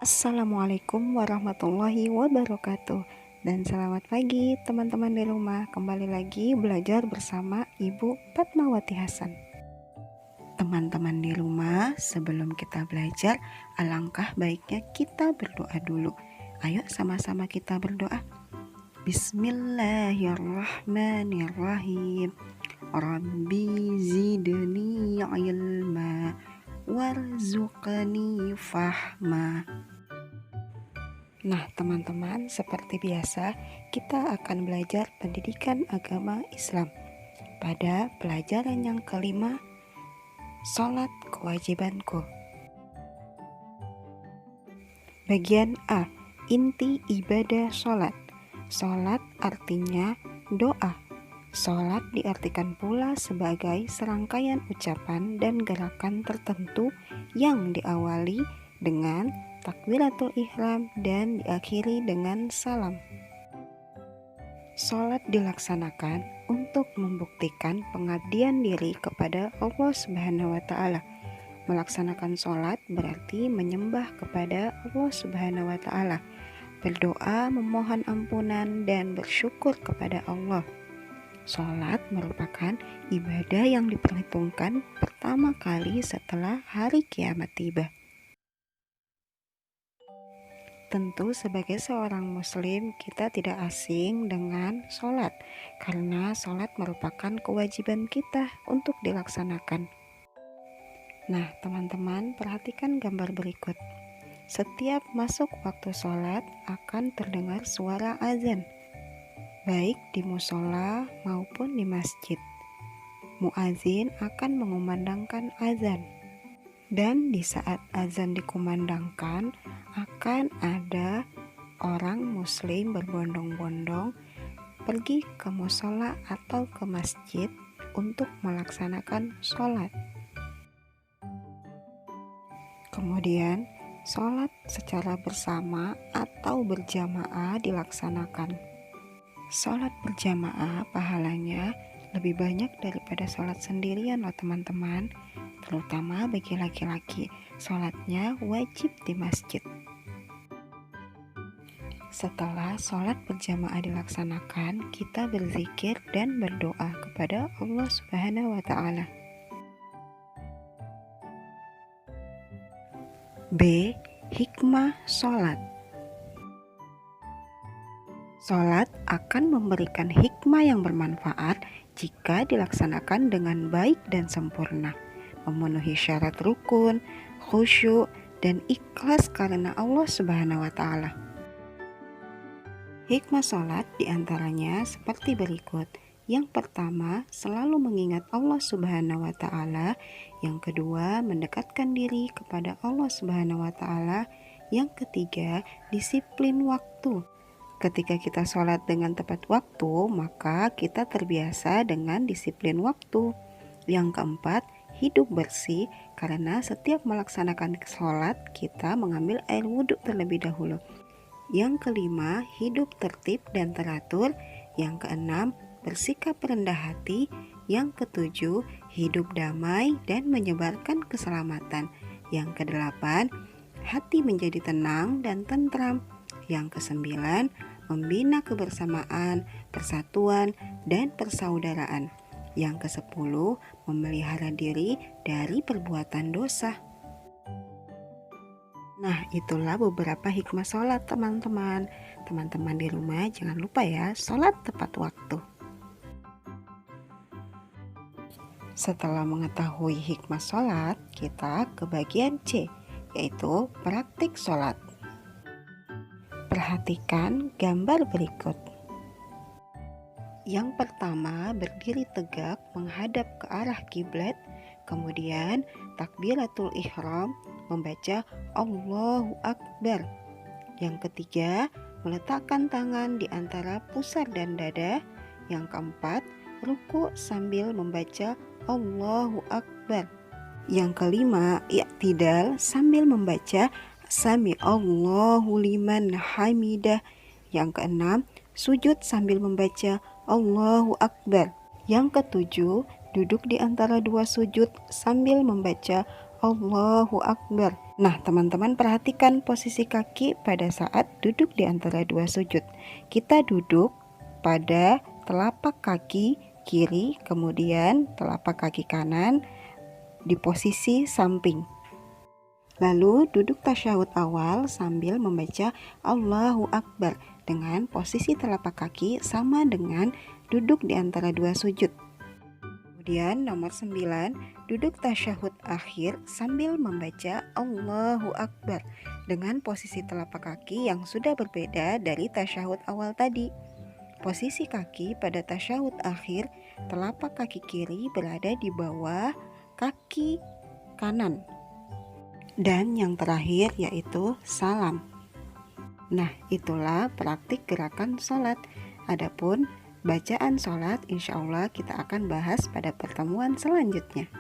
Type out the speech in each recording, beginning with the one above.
Assalamualaikum warahmatullahi wabarakatuh. Dan selamat pagi teman-teman di rumah. Kembali lagi belajar bersama Ibu Fatmawati Hasan. Teman-teman di rumah, sebelum kita belajar, alangkah baiknya kita berdoa dulu. Ayo sama-sama kita berdoa. Bismillahirrahmanirrahim. Rabbi zidni ilma warzuqni fahma. Nah, teman-teman, seperti biasa, kita akan belajar pendidikan agama Islam. Pada pelajaran yang kelima, sholat kewajibanku. Bagian A, inti ibadah sholat. Sholat artinya doa. Sholat diartikan pula sebagai serangkaian ucapan dan gerakan tertentu yang diawali dengan takbiratul ihram dan diakhiri dengan salam. Sholat dilaksanakan untuk membuktikan pengabdian diri kepada Allah Subhanahu wa Ta'ala. Melaksanakan sholat berarti menyembah kepada Allah Subhanahu wa Ta'ala, berdoa, memohon ampunan, dan bersyukur kepada Allah. Sholat merupakan ibadah yang diperhitungkan pertama kali setelah hari kiamat tiba. Tentu sebagai seorang muslim kita tidak asing dengan sholat, karena sholat merupakan kewajiban kita untuk dilaksanakan. Nah, teman-teman, perhatikan gambar berikut. Setiap masuk waktu sholat akan terdengar suara azan, baik di musola maupun di masjid. Muazin akan mengumandangkan azan. Dan di saat azan dikumandangkan, akan ada orang muslim berbondong-bondong pergi ke musola atau ke masjid untuk melaksanakan sholat. Kemudian, sholat secara bersama atau berjamaah dilaksanakan. Sholat berjamaah pahalanya lebih banyak daripada sholat sendirian loh teman-teman. Terutama bagi laki-laki, sholatnya wajib di masjid. Setelah sholat berjamaah dilaksanakan, kita berzikir dan berdoa kepada Allah Subhanahu wa Ta'ala. B. Hikmah sholat. Sholat akan memberikan hikmah yang bermanfaat jika dilaksanakan dengan baik dan sempurna, memenuhi syarat rukun, khusyuk, dan ikhlas karena Allah Subhanahu wa Ta'ala. Hikmah sholat diantaranya seperti berikut. Yang pertama, selalu mengingat Allah Subhanahu wa Ta'ala. Yang kedua, mendekatkan diri kepada Allah Subhanahu wa Ta'ala. Yang ketiga, disiplin waktu. Ketika kita sholat dengan tepat waktu, maka kita terbiasa dengan disiplin waktu. Yang keempat, hidup bersih, karena setiap melaksanakan sholat kita mengambil air wudhu terlebih dahulu. Yang kelima, hidup tertib dan teratur. Yang keenam, bersikap rendah hati. Yang ketujuh, hidup damai dan menyebarkan keselamatan. Yang kedelapan, hati menjadi tenang dan tentram. Yang kesembilan, membina kebersamaan, persatuan, dan persaudaraan. Yang kesepuluh, memelihara diri dari perbuatan dosa. Nah, itulah beberapa hikmah sholat teman-teman. Teman-teman di rumah jangan lupa ya, sholat tepat waktu. Setelah mengetahui hikmah sholat, kita ke bagian C, yaitu praktik sholat. Perhatikan gambar berikut. Yang pertama, berdiri tegak menghadap ke arah kiblat, kemudian takbiratul ihram, membaca Allahu Akbar. Yang ketiga, meletakkan tangan di antara pusar dan dada. Yang keempat, ruku sambil membaca Allahu Akbar. Yang kelima, i'tidal sambil membaca Sami Allahu liman hamidah. Yang keenam, sujud sambil membaca Allahu Akbar. Yang ketujuh, duduk di antara dua sujud sambil membaca Allahu Akbar. Nah, teman-teman perhatikan posisi kaki pada saat duduk di antara dua sujud. Kita duduk pada telapak kaki kiri, kemudian telapak kaki kanan di posisi samping. Lalu duduk tasyahud awal sambil membaca Allahu Akbar dengan posisi telapak kaki sama dengan duduk di antara dua sujud. Kemudian nomor 9, duduk tasyahud akhir sambil membaca Allahu Akbar dengan posisi telapak kaki yang sudah berbeda dari tasyahud awal tadi. Posisi kaki pada tasyahud akhir, telapak kaki kiri berada di bawah kaki kanan. Dan yang terakhir yaitu salam. Nah, itulah praktik gerakan sholat. Adapun bacaan sholat, insya Allah kita akan bahas pada pertemuan selanjutnya.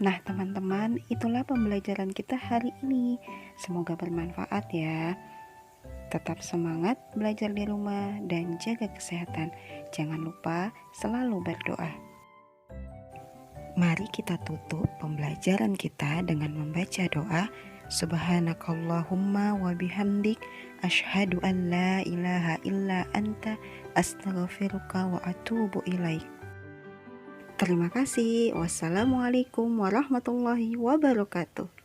Nah teman-teman, itulah pembelajaran kita hari ini. Semoga bermanfaat ya. Tetap semangat belajar di rumah dan jaga kesehatan. Jangan lupa selalu berdoa. Mari kita tutup pembelajaran kita dengan membaca doa. Subhanakallahumma wa bihamdik asyhadu an la ilaha illa anta astaghfiruka wa atubu ilaik. Terima kasih. Wassalamualaikum warahmatullahi wabarakatuh.